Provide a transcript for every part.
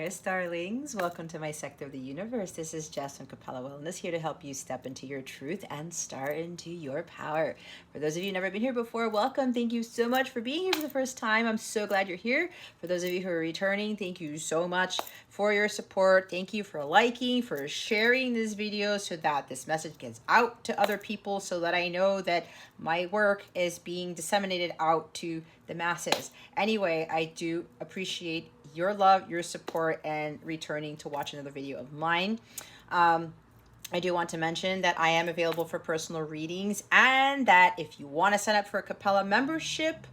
Sagittarius, darlings. Welcome to my sector of the universe. This is Jess from Capella Wellness, here to help you step into your truth and start into your power. For those of you who've never been here before, welcome. Thank you so much for being here for the first time. I'm so glad you're here. For those of you who are returning, thank you so much for your support. Thank you for liking, for sharing this video so that this message gets out to other people, so that I know that my work is being disseminated out to the masses. Anyway, I do appreciate your love, your support, and returning to watch another video of mine. I do want to mention that I am available for personal readings, and that if you want to sign up for a Capella membership,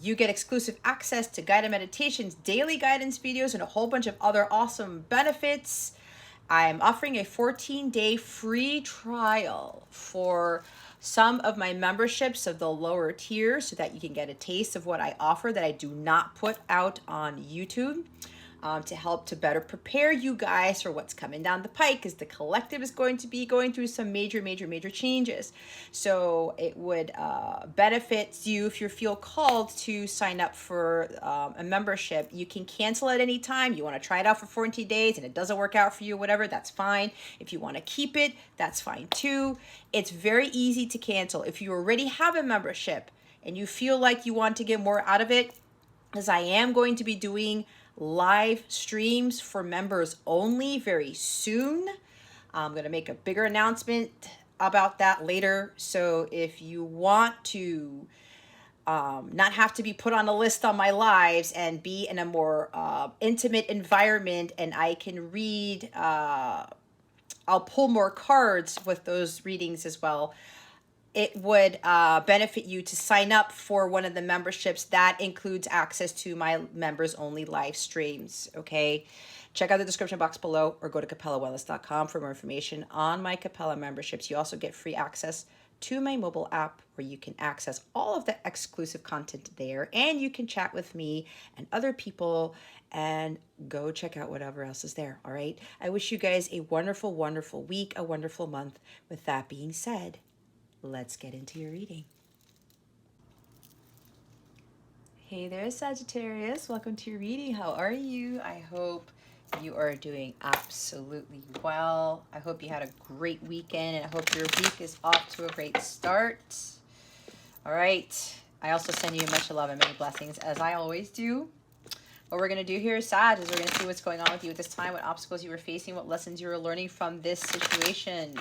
you get exclusive access to guided meditations, daily guidance videos, and a whole bunch of other awesome benefits. I'm offering a 14-day free trial for some of my memberships of the lower tier, so that you can get a taste of what I offer that I do not put out on YouTube, to help to better prepare you guys for what's coming down the pike, because the collective is going to be going through some major changes. So it would benefit you if you feel called to sign up for a membership. You can cancel at any time. You want to try it out for 14 days and it doesn't work out for you, whatever, that's fine. If you want to keep it, that's fine too. It's very easy to cancel. If you already have a membership and you feel like you want to get more out of it, as I am going to be doing live streams for members only very soon. I'm going to make a bigger announcement about that later. So if you want to not have to be put on a list on my lives and be in a more intimate environment, and I can read, I'll pull more cards with those readings as well. It would benefit you to sign up for one of the memberships that includes access to my members only live streams. Okay, check out the description box below, or go to capellawellness.com for more information on my Capella memberships. You also get free access to my mobile app, where you can access all of the exclusive content there, and you can chat with me and other people, and go check out whatever else is there. All right, I wish you guys a wonderful week, a wonderful month. With that being said, let's get into your reading. Hey there, Sagittarius. Welcome to your reading. How are you? I hope you are doing absolutely well. I hope you had a great weekend, and I hope your week is off to a great start. All right. I also send you much love and many blessings, as I always do. What we're going to do here, Sag, is we're going to see what's going on with you at this time, what obstacles you were facing, what lessons you were learning from this situation.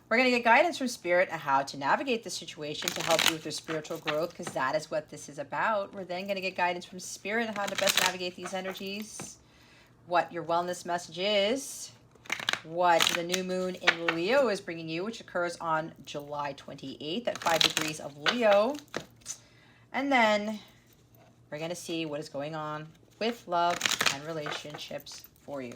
We're going to get guidance from Spirit on how to navigate the situation to help you with your spiritual growth, because that is what this is about. We're then going to get guidance from Spirit on how to best navigate these energies, what your wellness message is, what the new moon in Leo is bringing you, which occurs on July 28th at 5 degrees of Leo. And then we're going to see what is going on with love and relationships for you.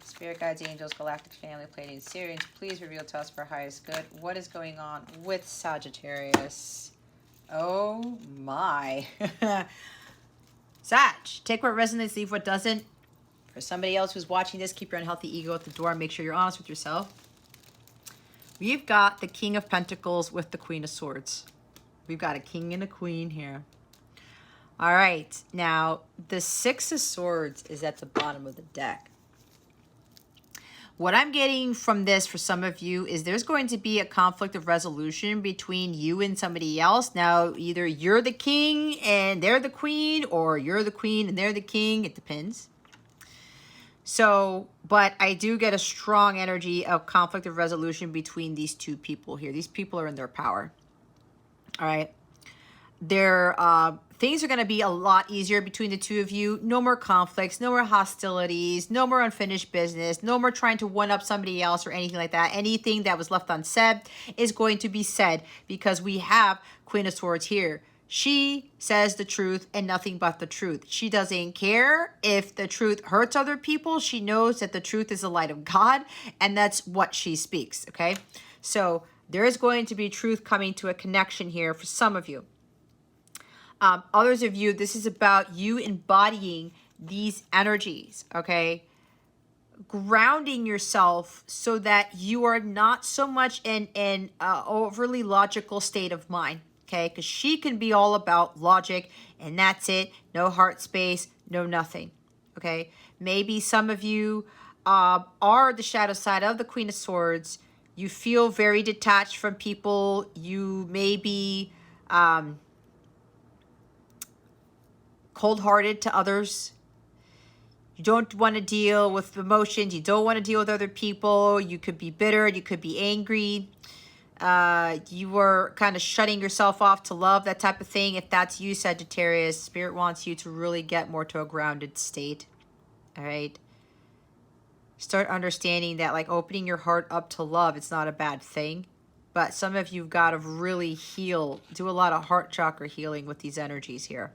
Spirit guides, angels, galactic family, Pleiadians, Sirians, please reveal to us for highest good what is going on with Sagittarius. Oh my. Sag, take what resonates, leave what doesn't. For somebody else who's watching this, keep your unhealthy ego at the door. Make sure you're honest with yourself. We've got the King of Pentacles with the Queen of Swords. We've got a king and a queen here. All right. Now, the Six of Swords is at the bottom of the deck. What I'm getting from this for some of you is there's going to be a conflict of resolution between you and somebody else. Now, either you're the king and they're the queen, or you're the queen and they're the king. It depends. So, but I do get a strong energy of conflict of resolution between these two people here. These people are in their power. All right. Things are going to be a lot easier between the two of you. No more conflicts, no more hostilities, no more unfinished business, no more trying to one-up somebody else or anything like that. Anything that was left unsaid is going to be said, because we have Queen of Swords here. She says the truth and nothing but the truth. She doesn't care if the truth hurts other people. She knows that the truth is the light of God, and that's what she speaks, okay? So there is going to be truth coming to a connection here for some of you. Others of you, this is about you embodying these energies, okay? Grounding yourself so that you are not so much in an overly logical state of mind, okay? Because she can be all about logic, and that's it. No heart space, no nothing, Okay, maybe some of you are the shadow side of the Queen of Swords. You feel very detached from people. You may be cold-hearted to others. You don't want to deal with emotions. You don't want to deal with other people. You could be bitter. You could be angry. You were kind of shutting yourself off to love, that type of thing. If that's you, Sagittarius, Spirit wants you to really get more to a grounded state. All right. Start understanding that, like, opening your heart up to love, it's not a bad thing. But some of you've got to really heal, do a lot of heart chakra healing with these energies here.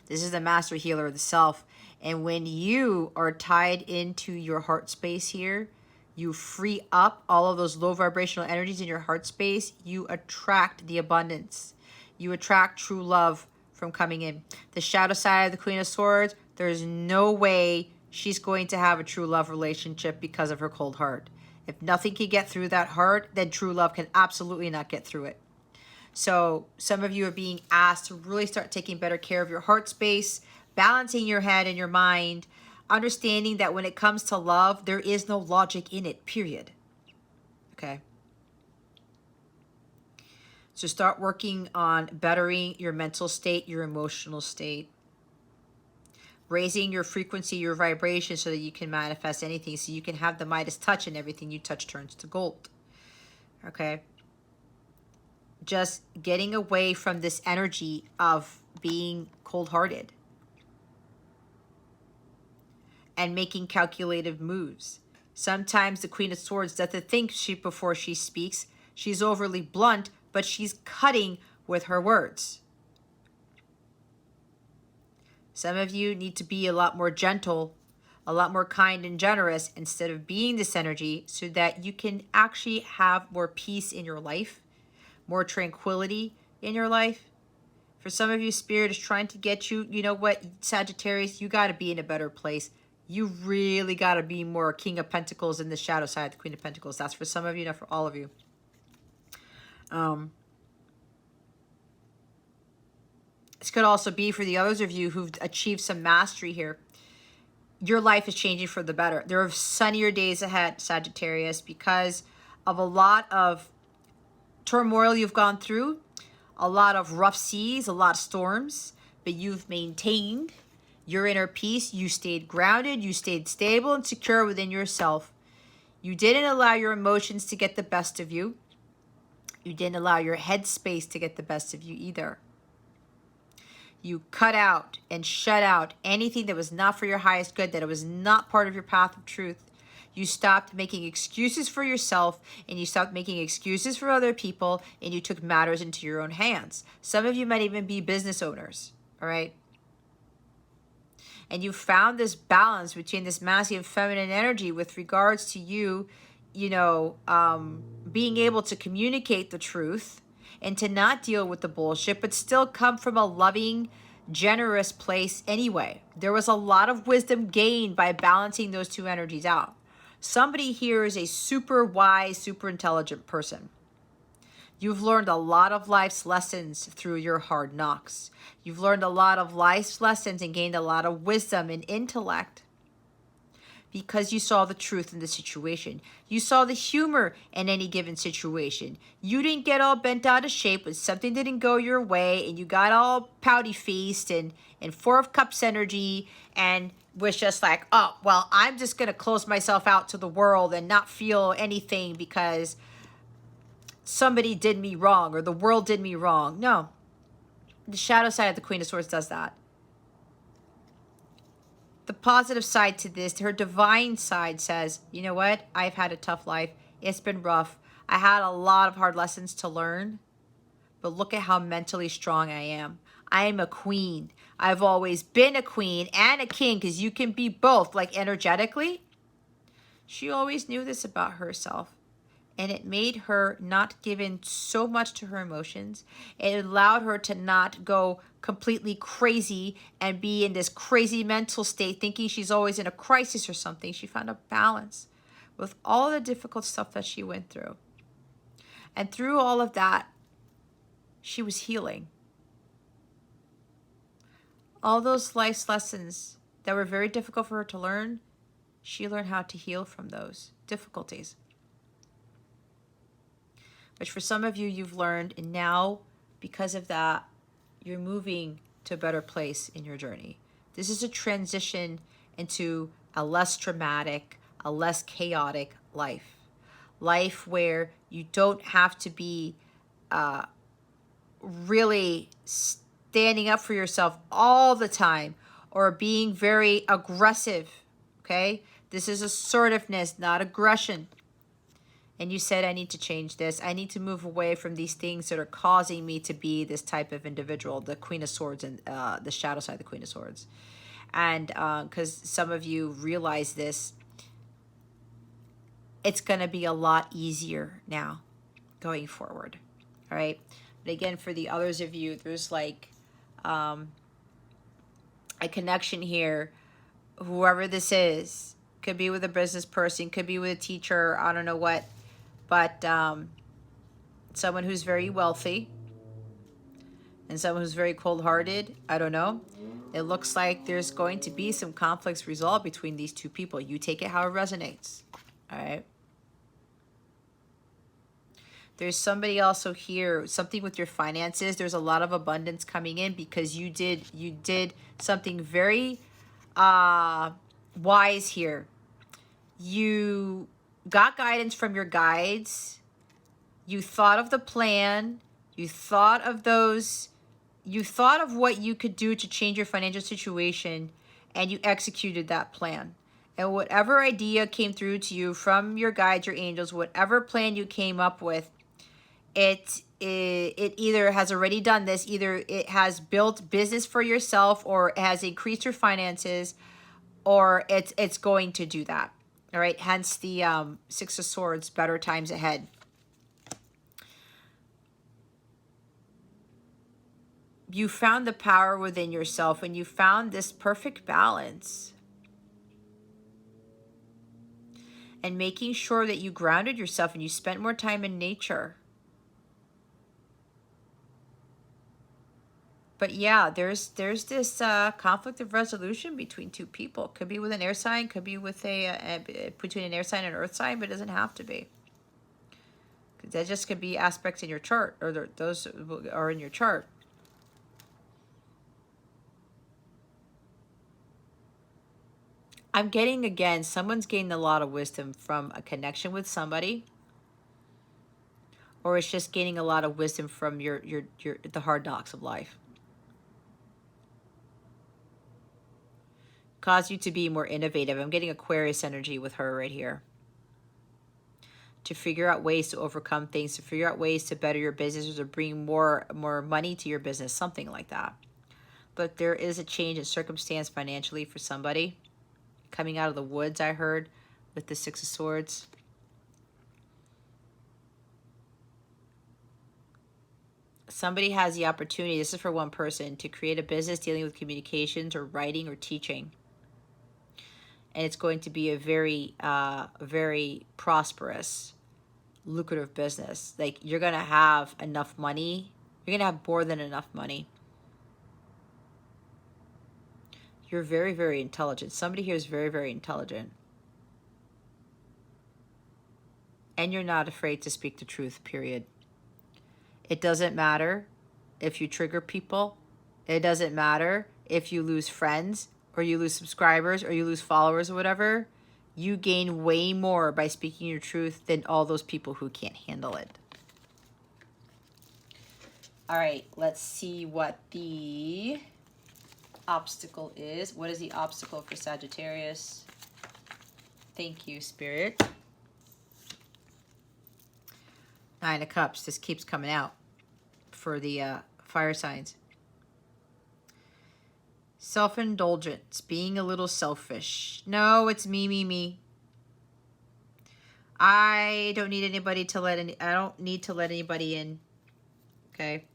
This is the master healer of the self. And when you are tied into your heart space here, you free up all of those low vibrational energies in your heart space. You attract the abundance. You attract true love from coming in. The shadow side of the Queen of Swords, there's no way she's going to have a true love relationship because of her cold heart. If nothing can get through that heart, then true love can absolutely not get through it. So some of you are being asked to really start taking better care of your heart space, balancing your head and your mind, understanding that when it comes to love, there is no logic in it, period. Okay? So start working on bettering your mental state, your emotional state, raising your frequency, your vibration so that you can manifest anything, so you can have the Midas touch and everything you touch turns to gold. Okay? Just getting away from this energy of being cold-hearted and making calculative moves. Sometimes the Queen of Swords doesn't think before she speaks. She's overly blunt, but she's cutting with her words. Some of you need to be a lot more gentle, a lot more kind and generous instead of being this energy, so that you can actually have more peace in your life, more tranquility in your life. For some of you, Spirit is trying to get you, you know what, Sagittarius, you got to be in a better place. You really got to be more King of Pentacles in the shadow side, the Queen of Pentacles. That's for some of you, not for all of you. This could also be for the others of you who've achieved some mastery here. Your life is changing for the better. There are sunnier days ahead, Sagittarius, because of a lot of turmoil you've gone through, a lot of rough seas, a lot of storms, but you've maintained your inner peace. You stayed grounded. You stayed stable and secure within yourself. You didn't allow your emotions to get the best of you. You didn't allow your head space to get the best of you either. You cut out and shut out anything that was not for your highest good, that it was not part of your path of truth. You stopped making excuses for yourself, and you stopped making excuses for other people, and you took matters into your own hands. Some of you might even be business owners, all right? And you found this balance between this masculine feminine energy with regards to you, being able to communicate the truth and to not deal with the bullshit, but still come from a loving, generous place anyway. There was a lot of wisdom gained by balancing those two energies out. Somebody here is a super wise, super intelligent person. You've learned a lot of life's lessons through your hard knocks. You've learned a lot of life's lessons and gained a lot of wisdom and intellect because you saw the truth in the situation. You saw the humor in any given situation. You didn't get all bent out of shape when something didn't go your way, and you got all pouty faced and Four of Cups energy, and was just like, oh, well, I'm just going to close myself out to the world and not feel anything because somebody did me wrong or the world did me wrong. No. The shadow side of the Queen of Swords does that. The positive side to this, her divine side, says, you know what? I've had a tough life. It's been rough. I had a lot of hard lessons to learn, but look at how mentally strong I am. I am a queen. I've always been a queen and a king, because you can be both, like energetically. She always knew this about herself. And it made her not give in so much to her emotions. It allowed her to not go completely crazy and be in this crazy mental state thinking she's always in a crisis or something. She found a balance with all the difficult stuff that she went through. And through all of that, she was healing. All those life's lessons that were very difficult for her to learn, she learned how to heal from those difficulties. Which for some of you, you've learned, and now because of that, you're moving to a better place in your journey. This is a transition into a less traumatic, a less chaotic life. Life where you don't have to be really standing up for yourself all the time or being very aggressive, okay? This is assertiveness, not aggression. And you said, I need to change this. I need to move away from these things that are causing me to be this type of individual, the Queen of Swords and the shadow side of the Queen of Swords. And because some of you realize this, it's going to be a lot easier now going forward. All right. But again, for the others of you, there's like a connection here. Whoever this is, could be with a business person, could be with a teacher, I don't know what. But someone who's very wealthy and someone who's very cold-hearted, I don't know. It looks like there's going to be some conflicts resolved between these two people. You take it how it resonates, all right? There's somebody also here, something with your finances. There's a lot of abundance coming in because you did something very wise here. You got guidance from your guides. You thought of the plan. You thought of those. You thought of what you could do to change your financial situation, and you executed that plan. And whatever idea came through to you from your guides, your angels, whatever plan you came up with, it either has already done this, either it has built business for yourself, or it has increased your finances, or it's going to do that. All right, hence the Six of Swords, better times ahead. You found the power within yourself, and you found this perfect balance. And making sure that you grounded yourself and you spent more time in nature. But yeah, there's this conflict of resolution between two people. Could be with an air sign, could be with between an air sign and an earth sign, but it doesn't have to be. That just could be aspects in your chart, or those are in your chart. I'm getting, again, someone's gained a lot of wisdom from a connection with somebody, or it's just gaining a lot of wisdom from the hard knocks of life. Cause you to be more innovative. I'm getting Aquarius energy with her right here. To figure out ways to overcome things, to figure out ways to better your business, or to bring more money to your business, something like that. But there is a change in circumstance financially for somebody. Coming out of the woods, I heard, with the Six of Swords. Somebody has the opportunity, this is for one person, to create a business dealing with communications or writing or teaching. And it's going to be a very, very prosperous, lucrative business. Like, you're going to have enough money. You're going to have more than enough money. You're very, very intelligent. Somebody here is very, very intelligent. And you're not afraid to speak the truth, period. It doesn't matter if you trigger people. It doesn't matter if you lose friends, or you lose subscribers, or you lose followers, or whatever. You gain way more by speaking your truth than all those people who can't handle it. All right, let's see what the obstacle is. What is the obstacle for Sagittarius? Thank you, Spirit. Nine of Cups. This keeps coming out for the fire signs. Self-indulgence, being a little selfish. No, it's me, me, me. I don't need anybody to I don't need to let anybody in. Okay.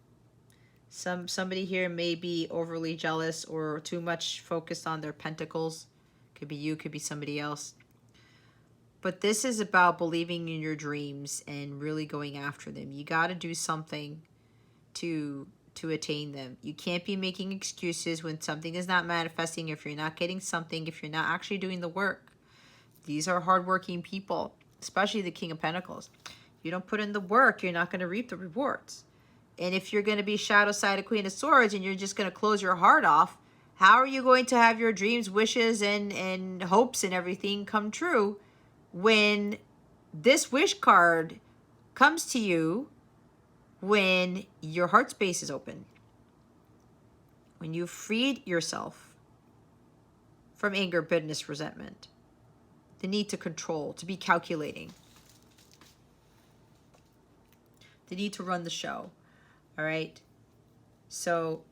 Somebody here may be overly jealous or too much focused on their pentacles. Could be you, could be somebody else. But this is about believing in your dreams and really going after them. You got to do something to to attain them. You can't be making excuses when something is not manifesting, if you're not getting something, if you're not actually doing the work. These are hardworking people, especially the King of Pentacles. You don't put in the work, you're not going to reap the rewards. And if you're going to be shadow side of Queen of Swords and you're just going to close your heart off, how are you going to have your dreams, wishes, and hopes and everything come true when this wish card comes to you when your heart space is open? When you've freed yourself from anger, bitterness, resentment, the need to control, to be calculating, the need to run the show. All right? So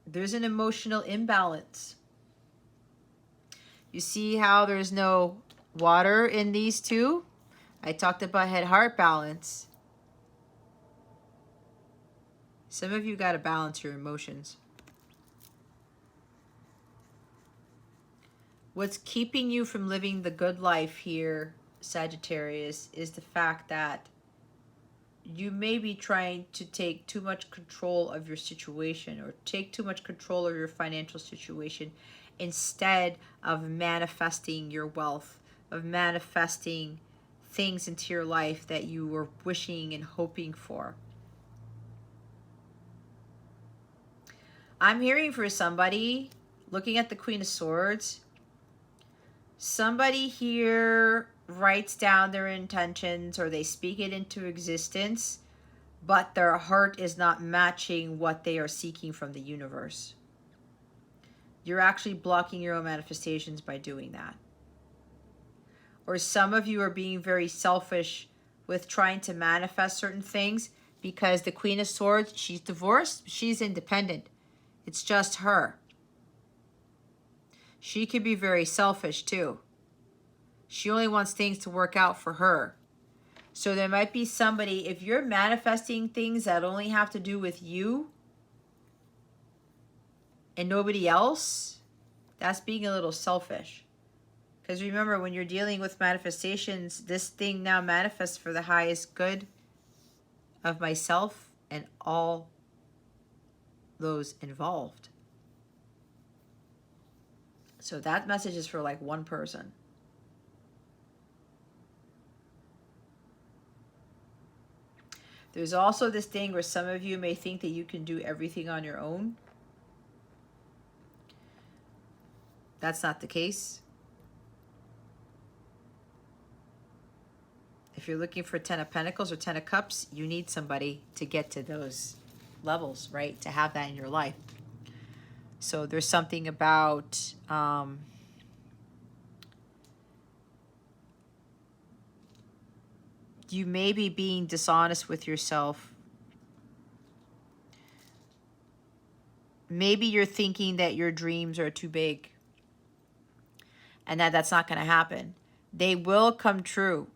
there's an emotional imbalance. You see how there's no water in these two? I talked about head-heart balance. Some of you got to balance your emotions. What's keeping you from living the good life here, Sagittarius, is the fact that you may be trying to take too much control of your situation or take too much control of your financial situation instead of manifesting your wealth, of manifesting things into your life that you were wishing and hoping for. I'm hearing for somebody, looking at the Queen of Swords, somebody here writes down their intentions or they speak it into existence, but their heart is not matching what they are seeking from the universe. You're actually blocking your own manifestations by doing that. Or some of you are being very selfish with trying to manifest certain things because the Queen of Swords, she's divorced, she's independent. It's just her. She could be very selfish too. She only wants things to work out for her. So there might be somebody, if you're manifesting things that only have to do with you and nobody else, that's being a little selfish. Because remember, when you're dealing with manifestations, this thing now manifests for the highest good of myself and all those involved. So that message is for like one person. There's also this thing where some of you may think that you can do everything on your own. That's not the case. If you're looking for 10 of Pentacles or 10 of Cups, you need somebody to get to those levels, right? To have that in your life. So there's something about you may be being dishonest with yourself. Maybe you're thinking that your dreams are too big and that that's not going to happen. They will come true,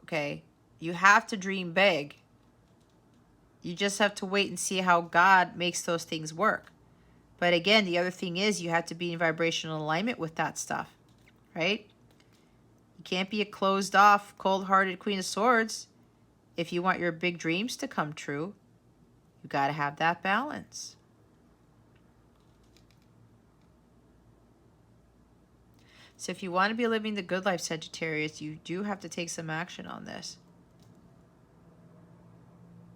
okay? You have to dream big. You just have to wait and see how God makes those things work. But again, the other thing is you have to be in vibrational alignment with that stuff, right? You can't be a closed off, cold-hearted Queen of Swords if you want your big dreams to come true. You got to have that balance. So if you want to be living the good life, Sagittarius, you do have to take some action on this.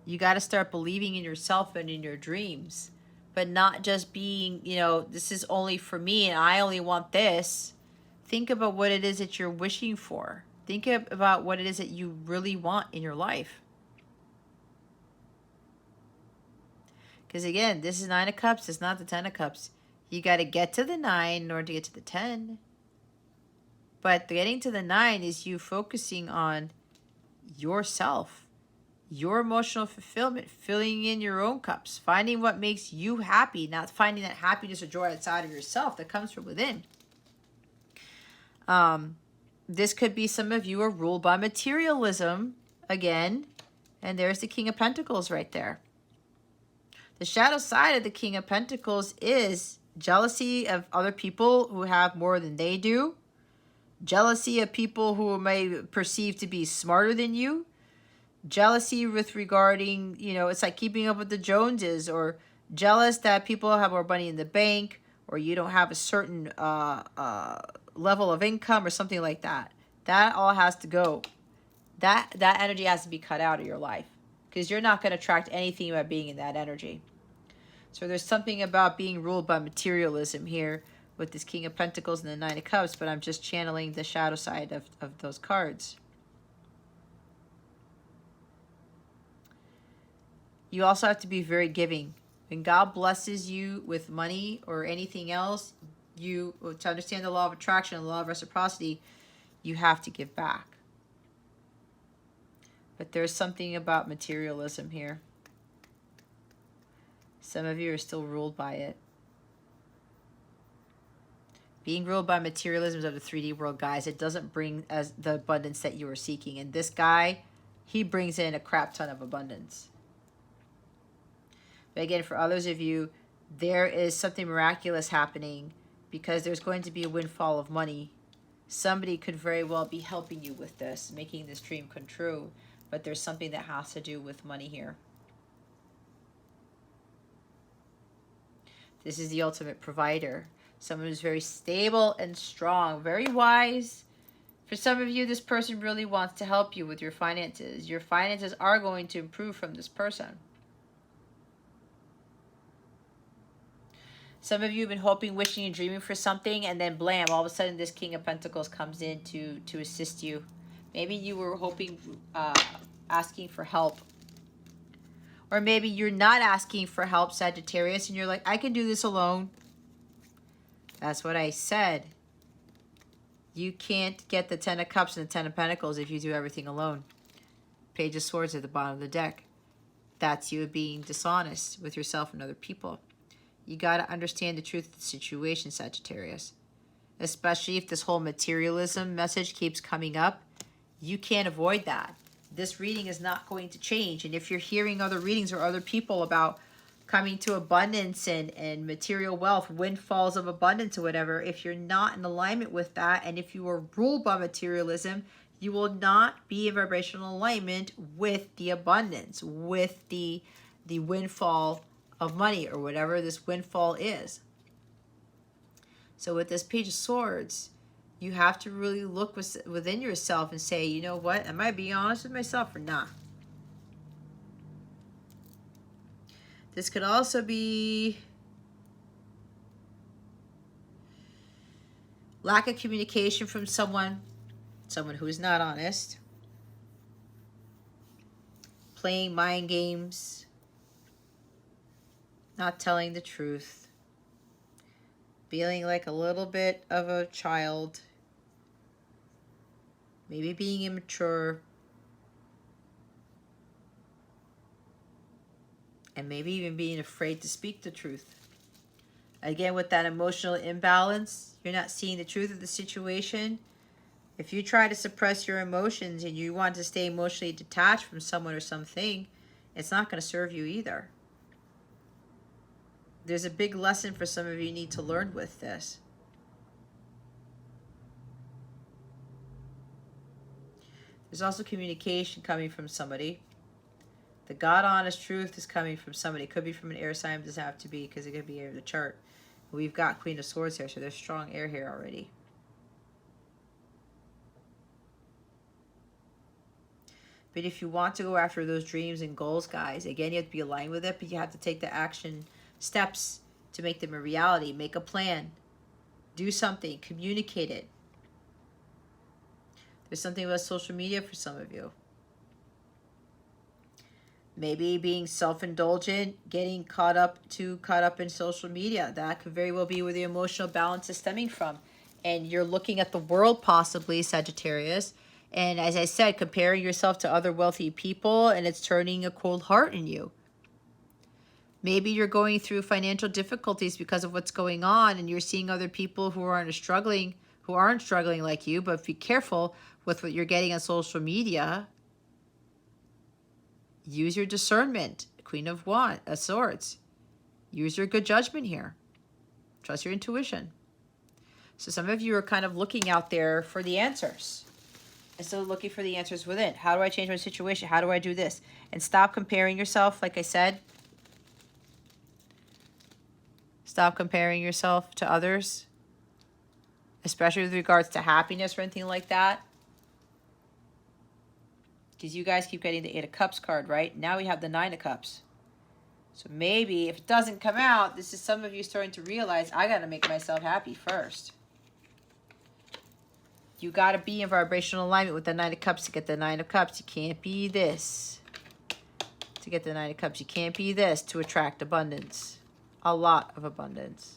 You got to start believing in yourself and in your dreams, but not just being, you know, this is only for me and I only want this. Think about what it is that you're wishing for. Think about what it is that you really want in your life. Because again, this is 9 of Cups. It's not the 10 of Cups. You got to get to the 9 in order to get to the 10. But getting to the 9 is you focusing on yourself, your emotional fulfillment, filling in your own cups, finding what makes you happy, not finding that happiness or joy outside of yourself that comes from within. This could be some of you are ruled by materialism again, and there's the King of Pentacles right there. The shadow side of the King of Pentacles is jealousy of other people who have more than they do, jealousy of people who may perceive to be smarter than you, Jealousy with regarding, it's like keeping up with the Joneses, or jealous that people have more money in the bank, or you don't have a certain level of income or something like that. That all has to go. That energy has to be cut out of your life, because you're not going to attract anything by being in that energy. So there's something about being ruled by materialism here with this King of Pentacles and the Nine of Cups, but I'm just channeling the shadow side of those cards. You also have to be very giving. When God blesses you with money or anything else, to understand the law of attraction and the law of reciprocity, you have to give back. But there's something about materialism here. Some of you are still ruled by it. Being ruled by materialism of the 3D world, guys, it doesn't bring as the abundance that you are seeking. And this guy, he brings in a crap ton of abundance. But again, for others of you, there is something miraculous happening, because there's going to be a windfall of money. Somebody could very well be helping you with this, making this dream come true. But there's something that has to do with money here. This is the ultimate provider. Someone who's very stable and strong, very wise. For some of you, this person really wants to help you with your finances. Your finances are going to improve from this person. Some of you have been hoping, wishing, and dreaming for something, and then blam, all of a sudden this King of Pentacles comes in to assist you. Maybe you were hoping, asking for help. Or maybe you're not asking for help, Sagittarius, and you're like, I can do this alone. That's what I said. You can't get the Ten of Cups and the Ten of Pentacles if you do everything alone. Page of Swords at the bottom of the deck. That's you being dishonest with yourself and other people. You got to understand the truth of the situation, Sagittarius. Especially if this whole materialism message keeps coming up. You can't avoid that. This reading is not going to change. And if you're hearing other readings or other people about coming to abundance and material wealth, windfalls of abundance or whatever, if you're not in alignment with that, and if you are ruled by materialism, you will not be in vibrational alignment with the abundance, with the windfall of money or whatever this windfall is. So with this Page of Swords, you have to really look within yourself and say, you know what, am I being honest with myself or not? This could also be lack of communication from someone who is not honest, playing mind games, not telling the truth, feeling like a little bit of a child, maybe being immature, and maybe even being afraid to speak the truth. Again, with that emotional imbalance, you're not seeing the truth of the situation. If you try to suppress your emotions and you want to stay emotionally detached from someone or something, it's not going to serve you either. There's a big lesson for some of you need to learn with this. There's also communication coming from somebody. The God honest truth is coming from somebody. It could be from an air sign, it doesn't have to be, because it could be air of the chart. We've got Queen of Swords here, so there's strong air here already. But if you want to go after those dreams and goals, guys, again, you have to be aligned with it, but you have to take the action steps to make them a reality. Make a plan. Do something. Communicate it. There's something about social media for some of you. Maybe being self-indulgent, getting caught up in social media. That could very well be where the emotional balance is stemming from. And you're looking at the world possibly, Sagittarius. And as I said, comparing yourself to other wealthy people, and it's turning a cold heart in you. Maybe you're going through financial difficulties because of what's going on, and you're seeing other people who aren't struggling like you, but be careful with what you're getting on social media. Use your discernment. Queen of Swords. Use your good judgment here. Trust your intuition. So some of you are kind of looking out there for the answers. Instead of looking for the answers within. How do I change my situation? How do I do this? And stop comparing yourself, like I said. Stop comparing yourself to others, especially with regards to happiness or anything like that. Because you guys keep getting the Eight of Cups card, right? Now we have the Nine of Cups. So maybe if it doesn't come out, this is some of you starting to realize, I got to make myself happy first. You got to be in vibrational alignment with the Nine of Cups to get the Nine of Cups. You can't be this to get the Nine of Cups. You can't be this to attract abundance. A lot of abundance.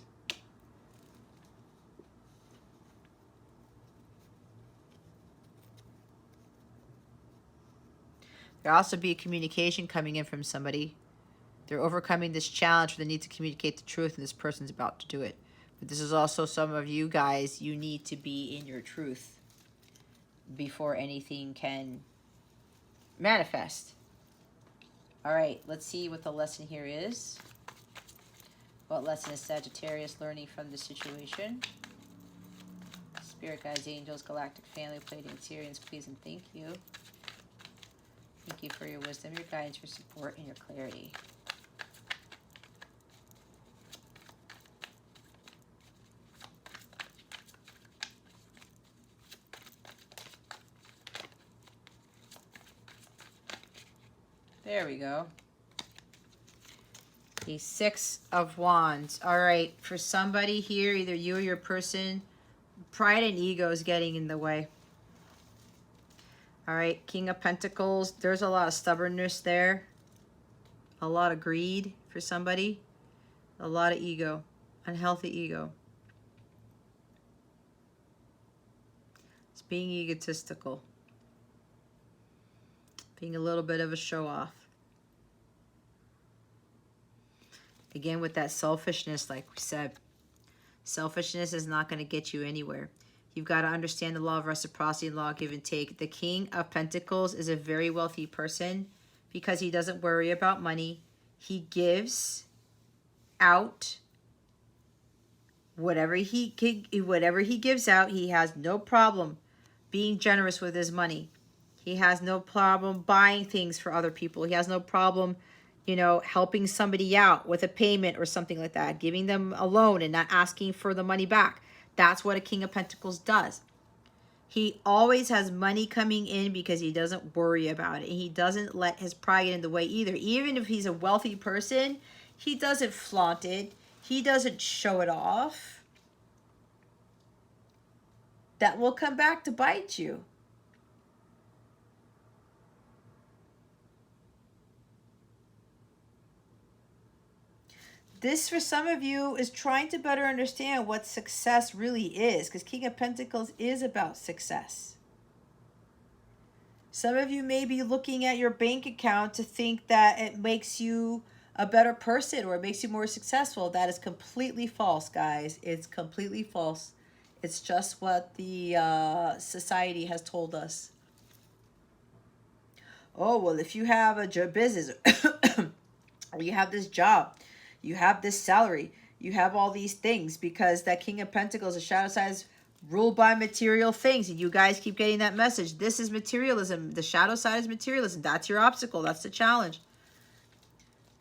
There'll also be a communication coming in from somebody. They're overcoming this challenge for the need to communicate the truth, and this person's about to do it. But this is also some of you guys, you need to be in your truth before anything can manifest. All right, let's see what the lesson here is. What lesson is Sagittarius learning from this situation? Spirit guides, angels, galactic family, Pleiadians, please and thank you. Thank you for your wisdom, your guidance, your support, and your clarity. There we go. The Six of Wands. All right, for somebody here, either you or your person, pride and ego is getting in the way. All right, King of Pentacles. There's a lot of stubbornness there. A lot of greed for somebody. A lot of ego. Unhealthy ego. It's being egotistical. Being a little bit of a show-off. Again, with that selfishness, like we said, selfishness is not going to get you anywhere. You've got to understand the law of reciprocity and law of give and take. The King of Pentacles is a very wealthy person because he doesn't worry about money. He gives out whatever he gives out. He has no problem being generous with his money. He has no problem buying things for other people. He has no problem, you know, helping somebody out with a payment or something like that, giving them a loan and not asking for the money back. That's what a King of Pentacles does. He always has money coming in because he doesn't worry about it. He doesn't let his pride get in the way either. Even if he's a wealthy person, he doesn't flaunt it. He doesn't show it off. That will come back to bite you. This, for some of you, is trying to better understand what success really is, because King of Pentacles is about success. Some of you may be looking at your bank account to think that it makes you a better person or it makes you more successful. That is completely false, guys. It's completely false. It's just what the society has told us. Oh, well, if you have a business or you have this job, you have this salary, you have all these things, because that King of Pentacles, a shadow side, is ruled by material things. And you guys keep getting that message. This is materialism. The shadow side is materialism. That's your obstacle. That's the challenge.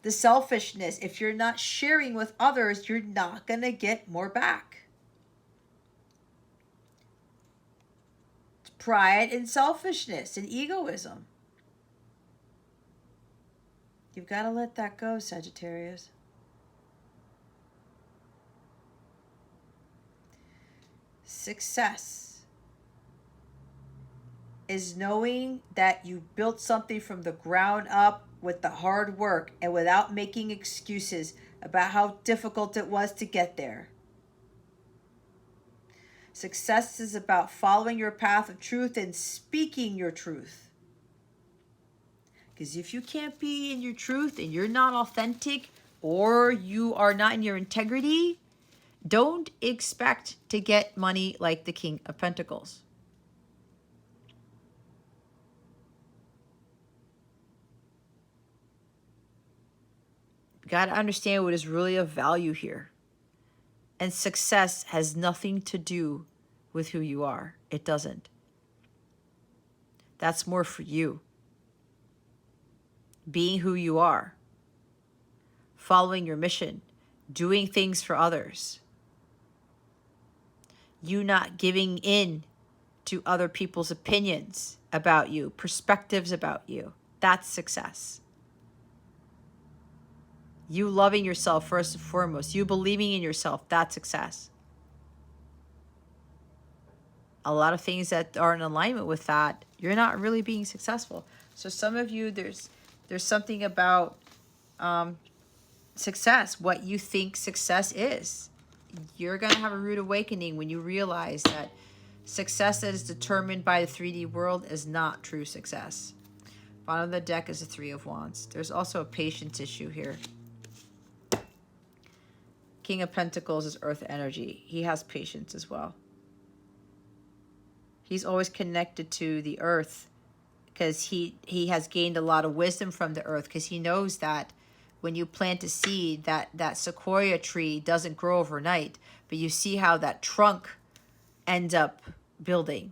The selfishness. If you're not sharing with others, you're not going to get more back. It's pride and selfishness and egoism. You've got to let that go, Sagittarius. Success is knowing that you built something from the ground up with the hard work and without making excuses about how difficult it was to get there. Success is about following your path of truth and speaking your truth. Because if you can't be in your truth and you're not authentic or you are not in your integrity, don't expect to get money like the King of Pentacles. You got to understand what is really of value here. And success has nothing to do with who you are. It doesn't. That's more for you. Being who you are, following your mission, doing things for others. You not giving in to other people's opinions about you, perspectives about you. That's success. You loving yourself first and foremost. You believing in yourself. That's success. A lot of things that are in alignment with that, you're not really being successful. So some of you, there's something about success, what you think success is. You're going to have a rude awakening when you realize that success that is determined by the 3D world is not true success. Bottom of the deck is the Three of Wands. There's also a patience issue here. King of Pentacles is earth energy. He has patience as well. He's always connected to the earth because he has gained a lot of wisdom from the earth, because he knows that when you plant a seed, that sequoia tree doesn't grow overnight, but you see how that trunk ends up building,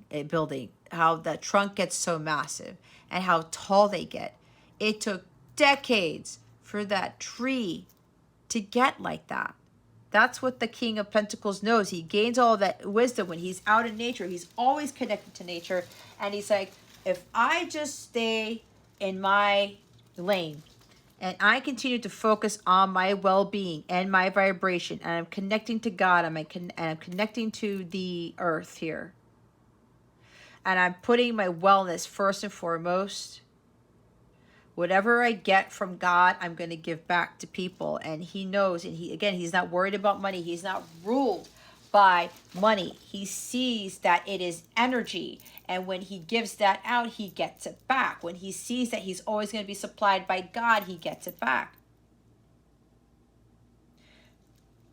how that trunk gets so massive and how tall they get. It took decades for that tree to get like that. That's what the King of Pentacles knows. He gains all that wisdom when he's out in nature. He's always connected to nature. And he's like, if I just stay in my lane and I continue to focus on my well-being and my vibration, and I'm connecting to God, and I'm connecting to the earth here, and I'm putting my wellness first and foremost, whatever I get from God, I'm going to give back to people. And he knows, and he's not worried about money. He's not ruled by money. He sees that it is energy. And when he gives that out, he gets it back. When he sees that he's always going to be supplied by God, he gets it back.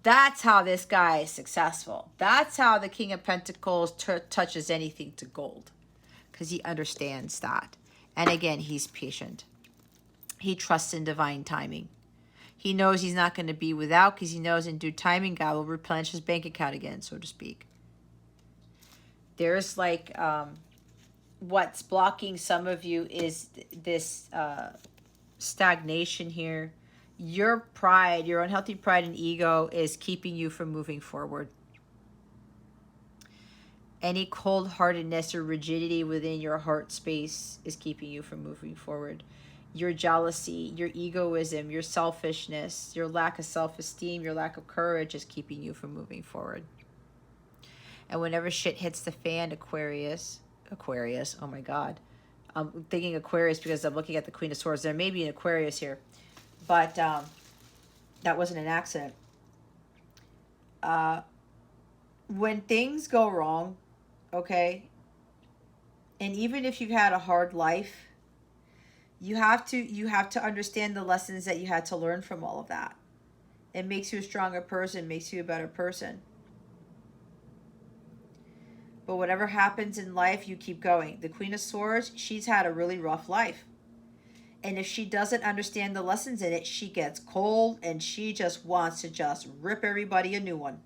That's how this guy is successful. That's how the King of Pentacles touches anything to gold, because he understands that. And again, he's patient. He trusts in divine timing. He knows he's not going to be without, because he knows in due timing God will replenish his bank account again, so to speak. There's like what's blocking some of you is this stagnation here. Your pride, your unhealthy pride and ego is keeping you from moving forward. Any cold-heartedness or rigidity within your heart space is keeping you from moving forward. Your jealousy, your egoism, your selfishness, your lack of self-esteem, your lack of courage is keeping you from moving forward. And whenever shit hits the fan, Aquarius, oh my God. I'm thinking Aquarius because I'm looking at the Queen of Swords. There may be an Aquarius here, but that wasn't an accident. When things go wrong, okay, and even if you've had a hard life, you have to understand the lessons that you had to learn from all of that. It makes you a stronger person, makes you a better person. But whatever happens in life, you keep going. The Queen of Swords, she's had a really rough life. And if she doesn't understand the lessons in it, she gets cold and she just wants to just rip everybody a new one.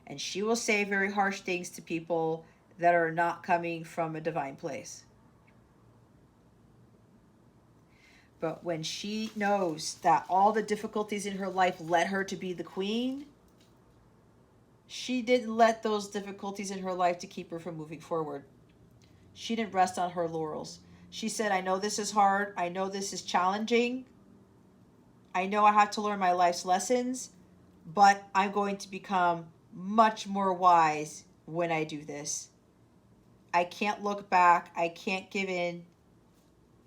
And she will say very harsh things to people that are not coming from a divine place. But when she knows that all the difficulties in her life led her to be the queen, she didn't let those difficulties in her life to keep her from moving forward. She didn't rest on her laurels. She said, I know this is hard. I know this is challenging. I know I have to learn my life's lessons, but I'm going to become much more wise when I do this. I can't look back. I can't give in.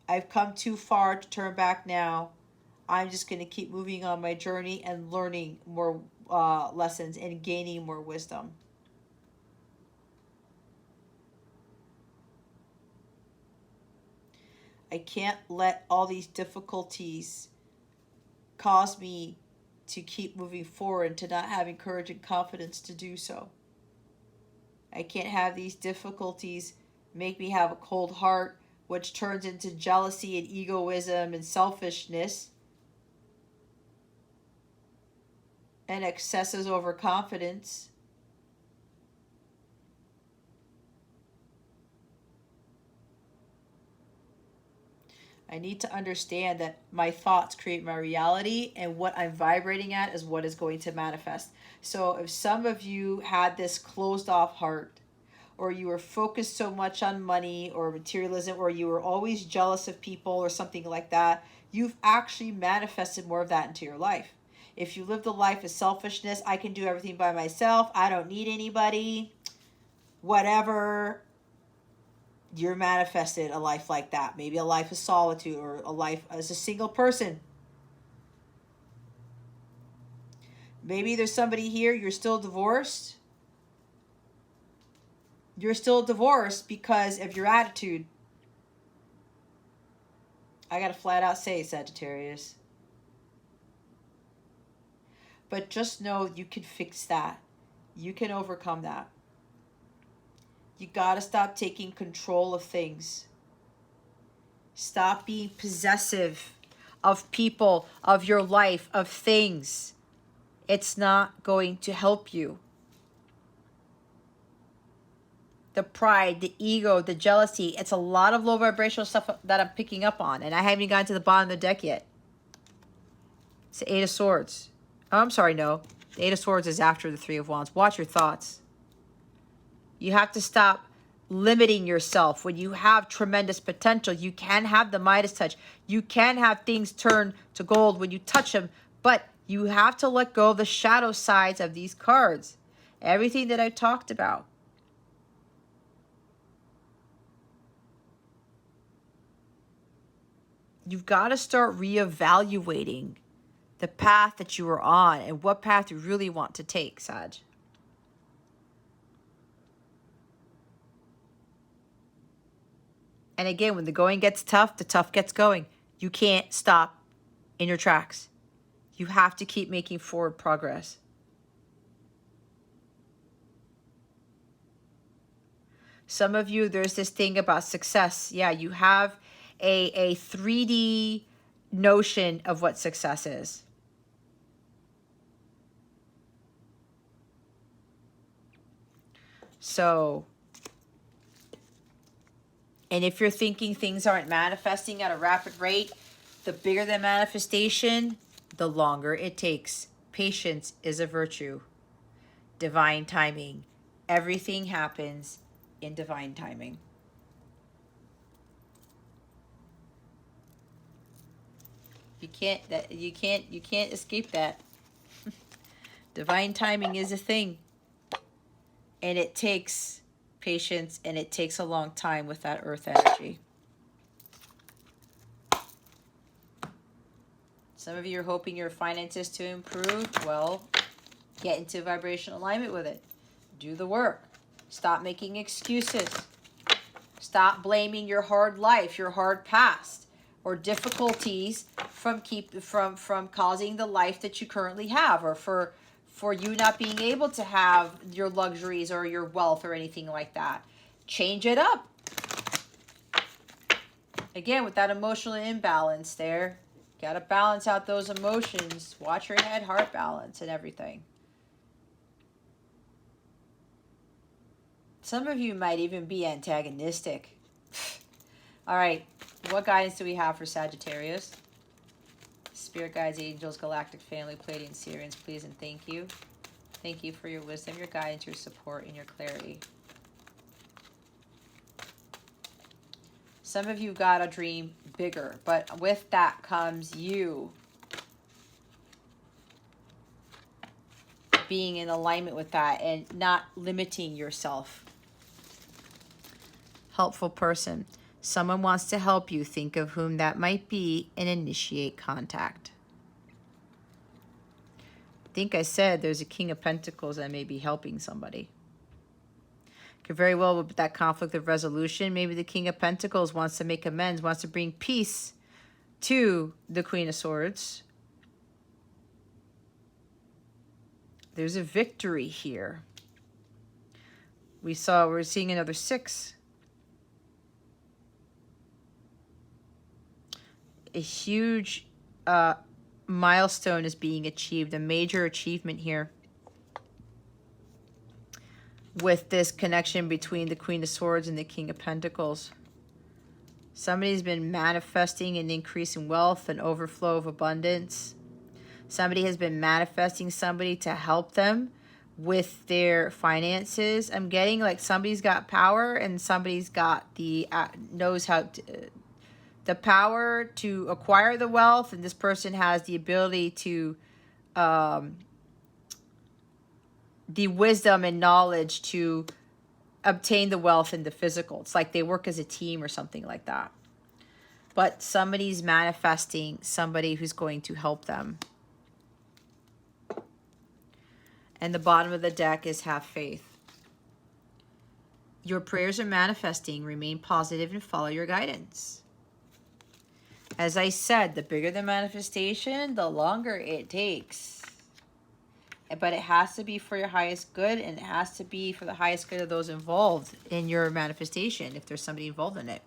I've come too far to turn back now. I'm just going to keep moving on my journey and learning more lessons and gaining more wisdom. I can't let all these difficulties cause me to keep moving forward, to not having courage and confidence to do so. I can't have these difficulties make me have a cold heart, which turns into jealousy and egoism and selfishness and excesses over confidence. I need to understand that my thoughts create my reality, and what I'm vibrating at is what is going to manifest. So if some of you had this closed off heart, or you were focused so much on money or materialism, or you were always jealous of people or something like that, you've actually manifested more of that into your life. If you lived a life of selfishness, I can do everything by myself, I don't need anybody, whatever, you're manifested a life like that. Maybe a life of solitude, or a life as a single person. Maybe there's somebody here, you're still divorced. You're still divorced because of your attitude. I gotta flat out say, Sagittarius. But just know you can fix that. You can overcome that. You gotta stop taking control of things. Stop being possessive of people, of your life, of things. It's not going to help you. The pride, the ego, the jealousy, it's a lot of low vibrational stuff that I'm picking up on. And I haven't even gotten to the bottom of the deck yet. It's the Eight of Swords. Oh, I'm sorry, no. The Eight of Swords is after the Three of Wands. Watch your thoughts. You have to stop limiting yourself. When you have tremendous potential, you can have the Midas touch. You can have things turn to gold when you touch them. But you have to let go of the shadow sides of these cards. Everything that I talked about. You've got to start reevaluating the path that you are on and what path you really want to take, Sag. And again, when the going gets tough, the tough gets going. You can't stop in your tracks. You have to keep making forward progress. Some of you, there's this thing about success. Yeah, you have a 3D notion of what success is. So, and if you're thinking things aren't manifesting at a rapid rate, the bigger the manifestation, the longer it takes. Patience is a virtue. Divine timing. Everything happens in divine timing. You can't escape that. Divine timing is a thing. And it takes patience, and it takes a long time with that earth energy. Some of you are hoping your finances to improve. Well, get into vibrational alignment with it. Do the work. Stop making excuses. Stop blaming your hard life, your hard past, or difficulties from causing the life that you currently have, or for you not being able to have your luxuries or your wealth or anything like that. Change it up. Again, with that emotional imbalance there, got to balance out those emotions. Watch your head, heart balance and everything. Some of you might even be antagonistic. All right, what guidance do we have for Sagittarius? Spirit guides, angels, galactic family, Pleiadian, Sirians, please and thank you. Thank you for your wisdom, your guidance, your support, and your clarity. Some of you got to dream bigger, but with that comes you being in alignment with that and not limiting yourself. Helpful person. Someone wants to help you. Think of whom that might be and initiate contact. I think I said there's a King of Pentacles that may be helping somebody. Could very well with that conflict of resolution. Maybe the King of Pentacles wants to make amends, wants to bring peace to the Queen of Swords. There's a victory here. We're seeing another 6. A huge milestone is being achieved, a major achievement here with this connection between the Queen of Swords and the King of Pentacles. Somebody's been manifesting an increase in wealth, an overflow of abundance. Somebody has been manifesting somebody to help them with their finances. I'm getting like somebody's got power and somebody's got the knows how to, the power to acquire the wealth, and this person has the ability to the wisdom and knowledge to obtain the wealth in the physical. It's like they work as a team or something like that. But somebody's manifesting somebody who's going to help them. And the bottom of the deck is have faith. Your prayers are manifesting. Remain positive and follow your guidance. As I said, the bigger the manifestation, the longer it takes. But it has to be for your highest good, and it has to be for the highest good of those involved in your manifestation, if there's somebody involved in it.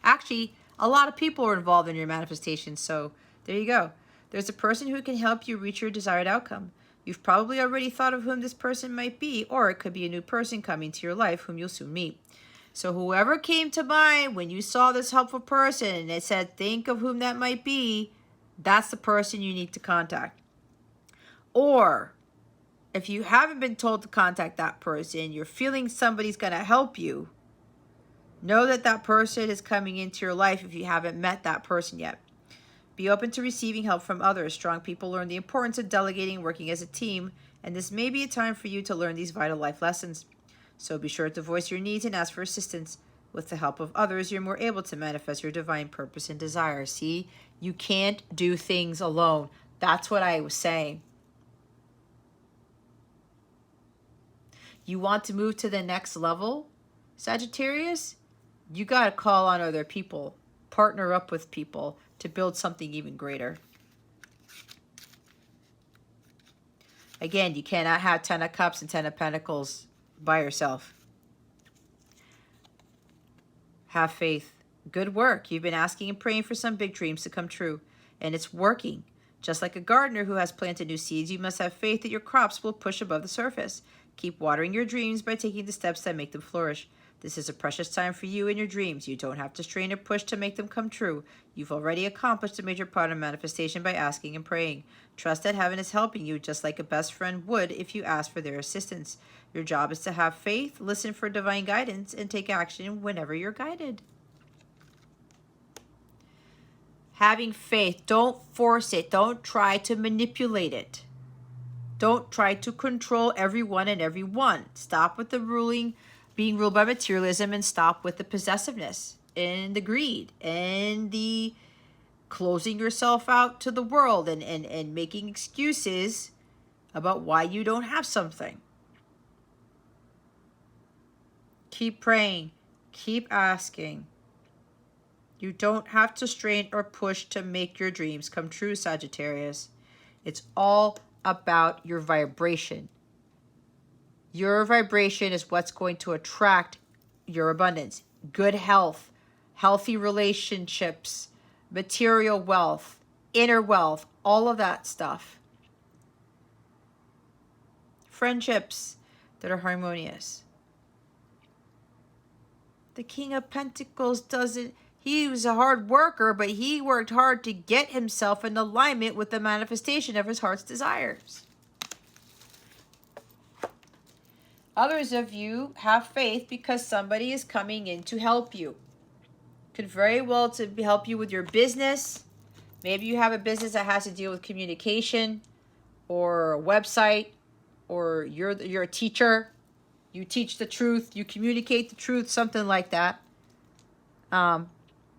Actually, a lot of people are involved in your manifestation, so there you go. There's a person who can help you reach your desired outcome. You've probably already thought of whom this person might be, or it could be a new person coming to your life whom you'll soon meet. So whoever came to mind when you saw this helpful person and it said, think of whom that might be, that's the person you need to contact. Or if you haven't been told to contact that person, you're feeling somebody's going to help you, know that that person is coming into your life if you haven't met that person yet. Be open to receiving help from others. Strong people learn the importance of delegating, working as a team, and this may be a time for you to learn these vital life lessons. So be sure to voice your needs and ask for assistance. With the help of others, you're more able to manifest your divine purpose and desire. See, you can't do things alone. That's what I was saying. You want to move to the next level, Sagittarius? You got to call on other people, partner up with people to build something even greater. Again, you cannot have 10 of Cups and 10 of Pentacles by yourself. Have faith. Good work. You've been asking and praying for some big dreams to come true, and it's working. Just like a gardener who has planted new seeds, you must have faith that your crops will push above the surface. Keep watering your dreams by taking the steps that make them flourish. This is a precious time for you and your dreams. You don't have to strain or push to make them come true. You've already accomplished a major part of manifestation by asking and praying. Trust that heaven is helping you just like a best friend would if you asked for their assistance. Your job is to have faith, listen for divine guidance, and take action whenever you're guided. Having faith, don't force it. Don't try to manipulate it. Don't try to control everyone and everyone. Stop with the being ruled by materialism, and stop with the possessiveness and the greed and the closing yourself out to the world and making excuses about why you don't have something. Keep praying. Keep asking. You don't have to strain or push to make your dreams come true, Sagittarius. It's all about your vibration. Your vibration is what's going to attract your abundance. Good health, healthy relationships, material wealth, inner wealth, all of that stuff. Friendships that are harmonious. The King of Pentacles he was a hard worker, but he worked hard to get himself in alignment with the manifestation of his heart's desires. Others of you have faith because somebody is coming in to help you. Could very well to help you with your business. Maybe you have a business that has to deal with communication or a website, or you're a teacher. You teach the truth. You communicate the truth, something like that.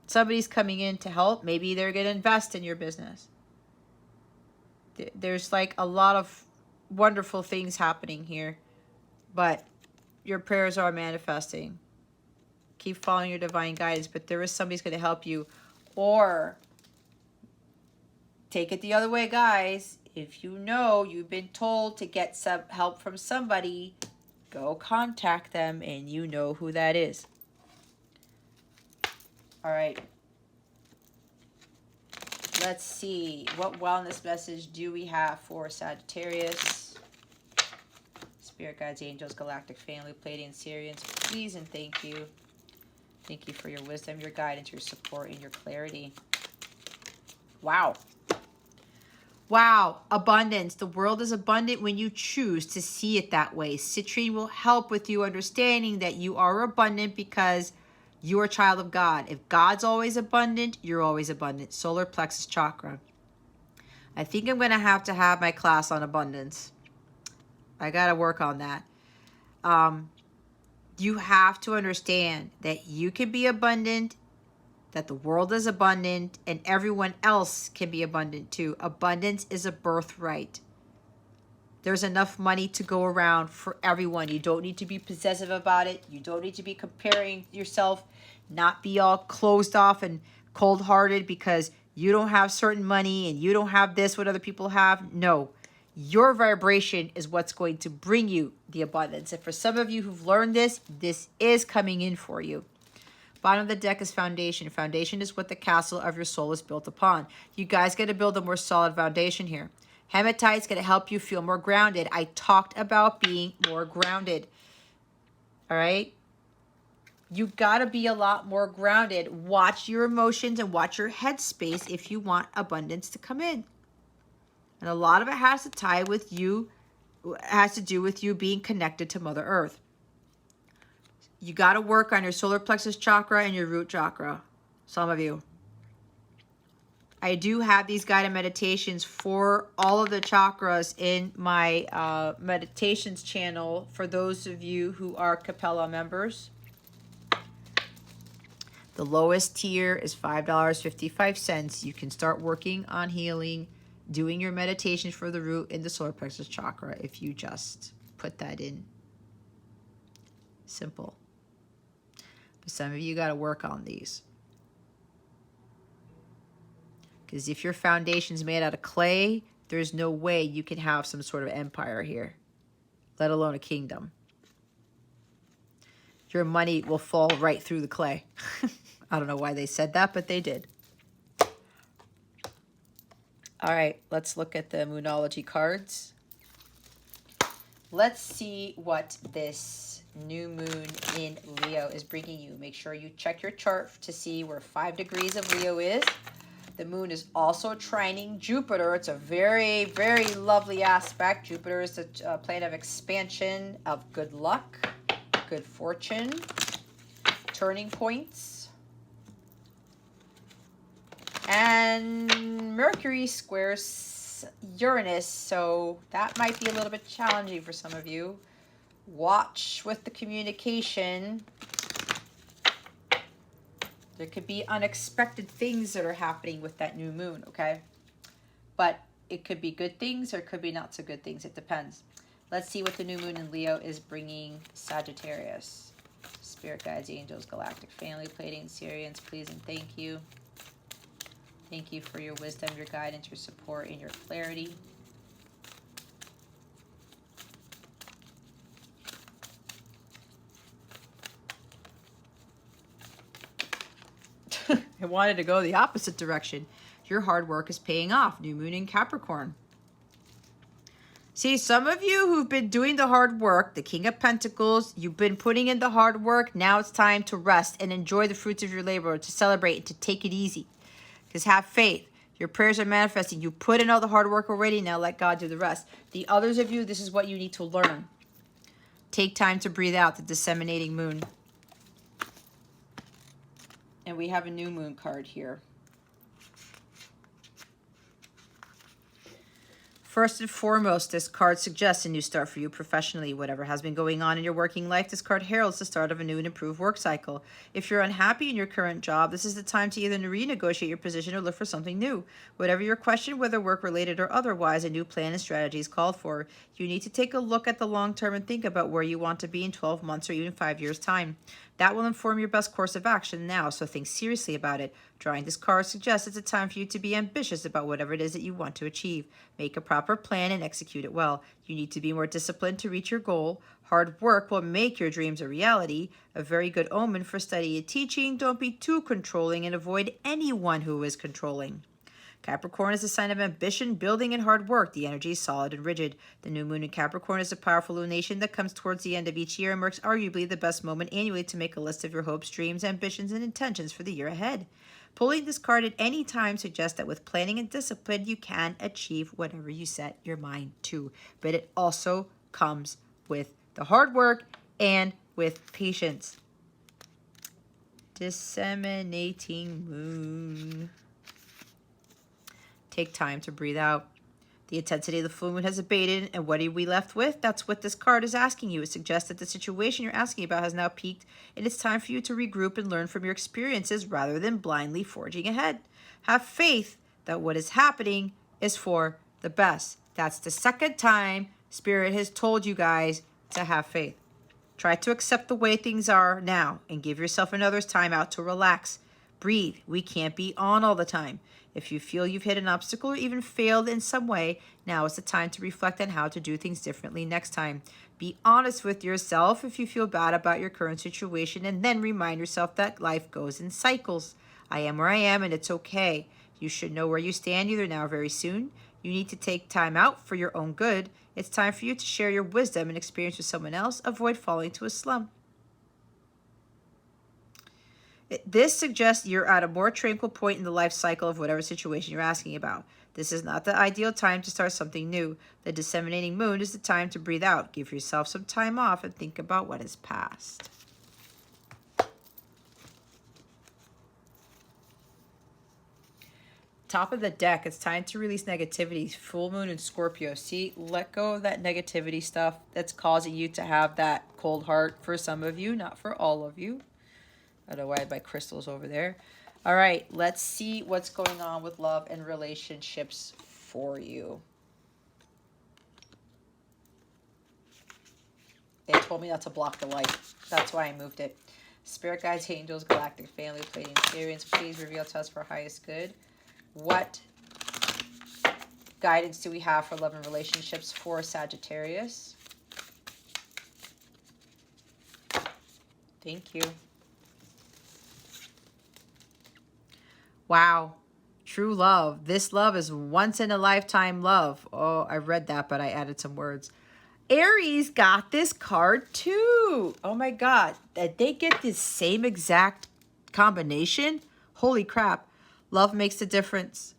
Somebody's coming in to help. Maybe they're going to invest in your business. There's like a lot of wonderful things happening here. But your prayers are manifesting. Keep following your divine guidance. But there is somebody's going to help you. Or take it the other way, guys. If you know you've been told to get some help from somebody, go contact them and you know who that is. All right. Let's see. What wellness message do we have for Sagittarius? Spirit guides, angels, galactic family, Pleiadian, Sirians, please and thank you. Thank you for your wisdom, your guidance, your support, and your clarity. Wow. Wow, abundance. The world is abundant when you choose to see it that way. Citrine will help with you understanding that you are abundant because you're a child of God. If God's always abundant, you're always abundant. Solar plexus chakra. I think I'm going to have my class on abundance. I got to work on that. You have to understand that you can be abundant, that the world is abundant, and everyone else can be abundant too. Abundance is a birthright. There's enough money to go around for everyone. You don't need to be possessive about it. You don't need to be comparing yourself, not be all closed off and cold-hearted because you don't have certain money and you don't have this what other people have. No, your vibration is what's going to bring you the abundance. And for some of you who've learned this, this is coming in for you. Bottom of the deck is foundation. Foundation is what the castle of your soul is built upon. You guys got to build a more solid foundation here. Hematite's going to help you feel more grounded. I talked about being more grounded. All right? You got to be a lot more grounded. Watch your emotions and watch your headspace if you want abundance to come in. And a lot of it has to do with you being connected to Mother Earth. You got to work on your solar plexus chakra and your root chakra. Some of you. I do have these guided meditations for all of the chakras in my meditations channel for those of you who are Capella members. The lowest tier is $5.55. You can start working on healing, doing your meditations for the root and the solar plexus chakra if you just put that in. Simple. But some of you got to work on these. Because if your foundation's made out of clay, there's no way you can have some sort of empire here, let alone a kingdom. Your money will fall right through the clay. I don't know why they said that, but they did. All right, let's look at the Moonology cards. Let's see what this new moon in Leo is bringing you. Make sure you check your chart to see where 5 degrees of Leo is. The moon is also trining Jupiter. It's a very, very lovely aspect. Jupiter is a planet of expansion, of good luck, good fortune, turning points. And Mercury squares Uranus, so that might be a little bit challenging for some of you. Watch with the communication. There could be unexpected things that are happening with that new moon, okay? But it could be good things or it could be not so good things. It depends. Let's see what the new moon in Leo is bringing Sagittarius. Spirit guides, angels, galactic family, Pleiadian, Sirians, please and thank you. Thank you for your wisdom, your guidance, your support, and your clarity. I wanted to go the opposite direction. Your hard work is paying off. New moon in Capricorn. See, some of you who've been doing the hard work, the King of Pentacles, you've been putting in the hard work. Now it's time to rest and enjoy the fruits of your labor, to celebrate and to take it easy. Because have faith. Your prayers are manifesting. You put in all the hard work already. Now let God do the rest. The others of you, this is what you need to learn. Take time to breathe out the disseminating moon. And we have a new moon card here. First and foremost, this card suggests a new start for you professionally. Whatever has been going on in your working life, this card heralds the start of a new and improved work cycle. If you're unhappy in your current job, this is the time to either renegotiate your position or look for something new. Whatever your question, whether work-related or otherwise, a new plan and strategy is called for. You need to take a look at the long term and think about where you want to be in 12 months or even 5 years' time. That will inform your best course of action now, so think seriously about it. Drawing this card suggests it's a time for you to be ambitious about whatever it is that you want to achieve. Make a proper plan and execute it well. You need to be more disciplined to reach your goal. Hard work will make your dreams a reality. A very good omen for study and teaching. Don't be too controlling and avoid anyone who is controlling. Capricorn is a sign of ambition, building, and hard work. The energy is solid and rigid. The new moon in Capricorn is a powerful lunation that comes towards the end of each year and marks arguably the best moment annually to make a list of your hopes, dreams, ambitions, and intentions for the year ahead. Pulling this card at any time suggests that with planning and discipline, you can achieve whatever you set your mind to. But it also comes with the hard work and with patience. Disseminating moon. Take time to breathe out. The intensity of the full moon has abated, and what are we left with? That's what this card is asking you. It suggests that the situation you're asking about has now peaked, and it's time for you to regroup and learn from your experiences rather than blindly forging ahead. Have faith that what is happening is for the best. That's the second time Spirit has told you guys to have faith. Try to accept the way things are now and give yourself and others time out to relax. Breathe. We can't be on all the time. If you feel you've hit an obstacle or even failed in some way, now is the time to reflect on how to do things differently next time. Be honest with yourself if you feel bad about your current situation, and then remind yourself that life goes in cycles. I am where I am, and it's okay. You should know where you stand either now or very soon. You need to take time out for your own good. It's time for you to share your wisdom and experience with someone else. Avoid falling into a slump. This suggests you're at a more tranquil point in the life cycle of whatever situation you're asking about. This is not the ideal time to start something new. The disseminating moon is the time to breathe out. Give yourself some time off and think about what has passed. Top of the deck, it's time to release negativity. Full moon in Scorpio. See, let go of that negativity stuff that's causing you to have that cold heart for some of you, not for all of you. I don't know why I had my crystals over there. All right, let's see what's going on with love and relationships for you. They told me not to block the light. That's why I moved it. Spirit guides, angels, galactic family, Pleiadian experience, please reveal to us for highest good. What guidance do we have for love and relationships for Sagittarius? Thank you. Wow. True love. This love is once in a lifetime love. Oh, I read that, but I added some words. Aries got this card too. Oh my God. Did they get this same exact combination? Holy crap. Love makes a difference.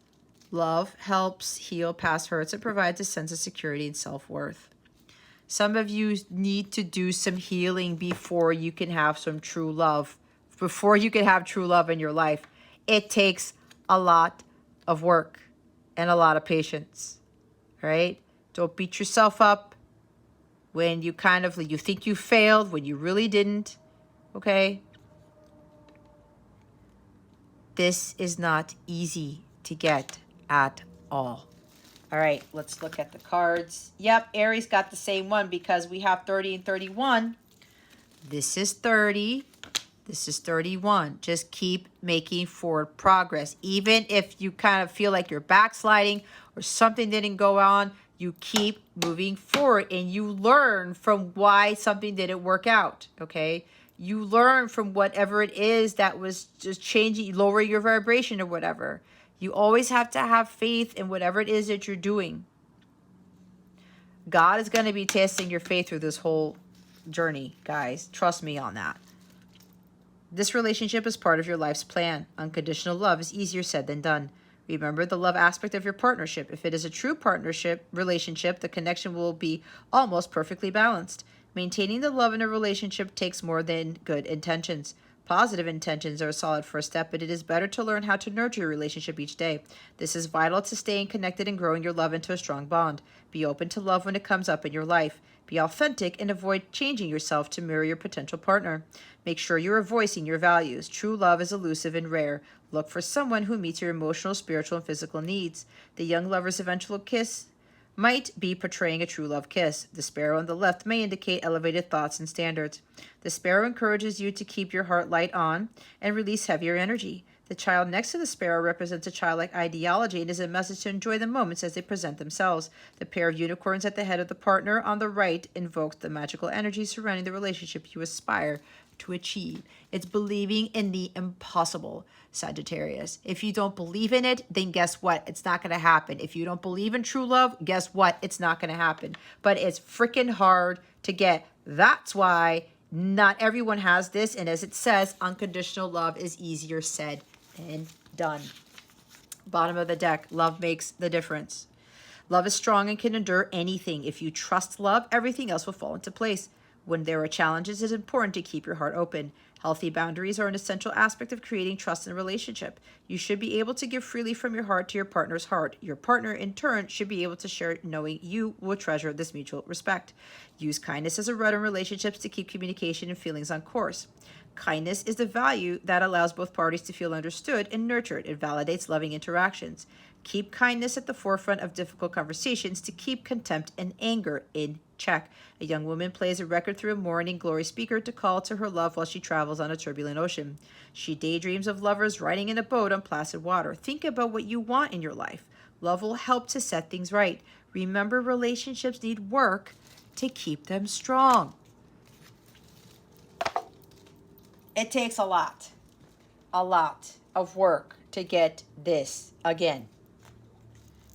Love helps heal past hurts and provides a sense of security and self-worth. Some of you need to do some healing before you can have some true love. Before you can have true love in your life. It takes a lot of work and a lot of patience, right? Don't beat yourself up when you you think you failed, when you really didn't, okay? This is not easy to get at all. All right, let's look at the cards. Yep, Aries got the same one because we have 30 and 31. This is 30. This is 31. Just keep making forward progress. Even if you kind of feel like you're backsliding or something didn't go on, you keep moving forward and you learn from why something didn't work out, okay? You learn from whatever it is that was just changing, lowering your vibration or whatever. You always have to have faith in whatever it is that you're doing. God is going to be testing your faith through this whole journey, guys. Trust me on that. This relationship is part of your life's plan. Unconditional love is easier said than done. Remember the love aspect of your partnership. If it is a true partnership relationship, the connection will be almost perfectly balanced. Maintaining the love in a relationship takes more than good intentions. Positive intentions are a solid first step, but it is better to learn how to nurture your relationship each day. This is vital to staying connected and growing your love into a strong bond. Be open to love when it comes up in your life. Be authentic and avoid changing yourself to mirror your potential partner. Make sure you are voicing your values. True love is elusive and rare. Look for someone who meets your emotional, spiritual, and physical needs. The young lover's eventual kiss might be portraying a true love kiss. The sparrow on the left may indicate elevated thoughts and standards. The sparrow encourages you to keep your heart light on and release heavier energy. The child next to the sparrow represents a childlike ideology and is a message to enjoy the moments as they present themselves. The pair of unicorns at the head of the partner on the right invokes the magical energy surrounding the relationship you aspire to achieve. It's believing in the impossible, Sagittarius. If you don't believe in it, then guess what? It's not going to happen. If you don't believe in true love, guess what? It's not going to happen. But it's freaking hard to get. That's why not everyone has this. And as it says, unconditional love is easier said and done. Bottom of the deck, love makes the difference. Love is strong and can endure anything. If you trust love, everything else will fall into place. When there are challenges, it's important to keep your heart open. Healthy boundaries are an essential aspect of creating trust in a relationship. You should be able to give freely from your heart to your partner's heart. Your partner, in turn, should be able to share, knowing you will treasure this mutual respect. Use kindness as a rudder in relationships to keep communication and feelings on course. Kindness is the value that allows both parties to feel understood and nurtured. It validates loving interactions. Keep kindness at the forefront of difficult conversations to keep contempt and anger in check. A young woman plays a record through a morning glory speaker to call to her love while she travels on a turbulent ocean. She daydreams of lovers riding in a boat on placid water. Think about what you want in your life. Love will help to set things right. Remember, relationships need work to keep them strong. It takes a lot of work to get this again.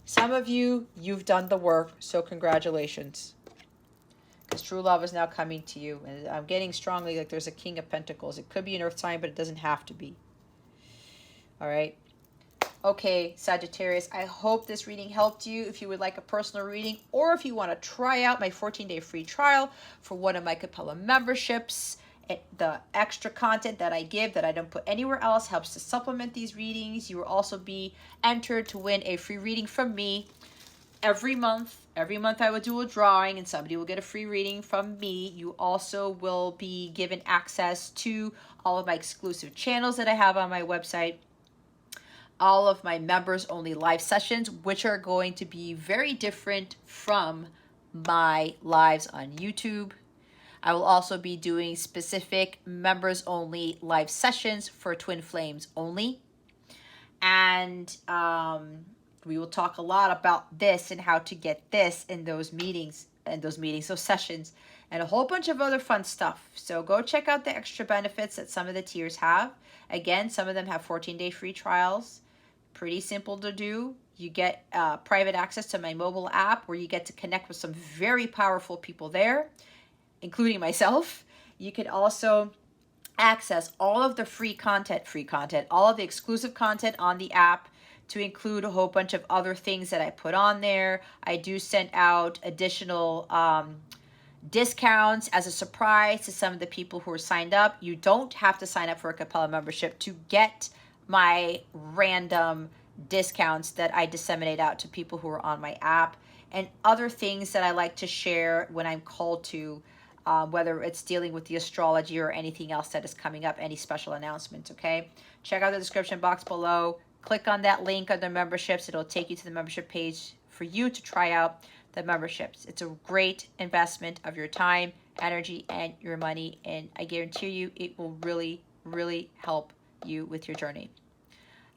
Some of you, you've done the work, so congratulations. Because true love is now coming to you. And I'm getting strongly like there's a King of Pentacles. It could be an earth sign, but it doesn't have to be. All right. Okay, Sagittarius, I hope this reading helped you. If you would like a personal reading or if you want to try out my 14-day free trial for one of my Capella memberships, the extra content that I give that I don't put anywhere else helps to supplement these readings. You will also be entered to win a free reading from me every month. Every month I will do a drawing and somebody will get a free reading from me. You also will be given access to all of my exclusive channels that I have on my website. All of my members only live sessions, which are going to be very different from my lives on YouTube. I will also be doing specific members only live sessions for Twin Flames only. And we will talk a lot about this and how to get this in those meetings, those sessions, and a whole bunch of other fun stuff. So go check out the extra benefits that some of the tiers have. Again, some of them have 14-day free trials. Pretty simple to do. You get private access to my mobile app where you get to connect with some very powerful people there, including myself. You can also access all of the free content, all of the exclusive content on the app, to include a whole bunch of other things that I put on there. I do send out additional discounts as a surprise to some of the people who are signed up. You don't have to sign up for a Capella membership to get my random discounts that I disseminate out to people who are on my app, and other things that I like to share when I'm called to, whether it's dealing with the astrology or anything else that is coming up, any special announcements, okay? Check out the description box below. Click on that link under memberships. It'll take you to the membership page for you to try out the memberships. It's a great investment of your time, energy, and your money, and I guarantee you it will really, really help you with your journey.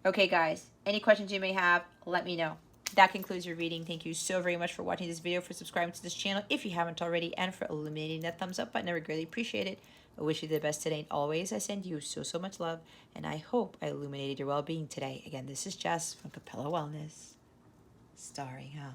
Okay, guys, any questions you may have, let me know. That concludes your reading. Thank you so very much for watching this video, for subscribing to this channel if you haven't already, and for illuminating that thumbs up button. I would greatly appreciate it. I wish you the best today, and always I send you so, so much love, and I hope I illuminated your well-being today. Again, this is Jess from Capella Wellness, starring out.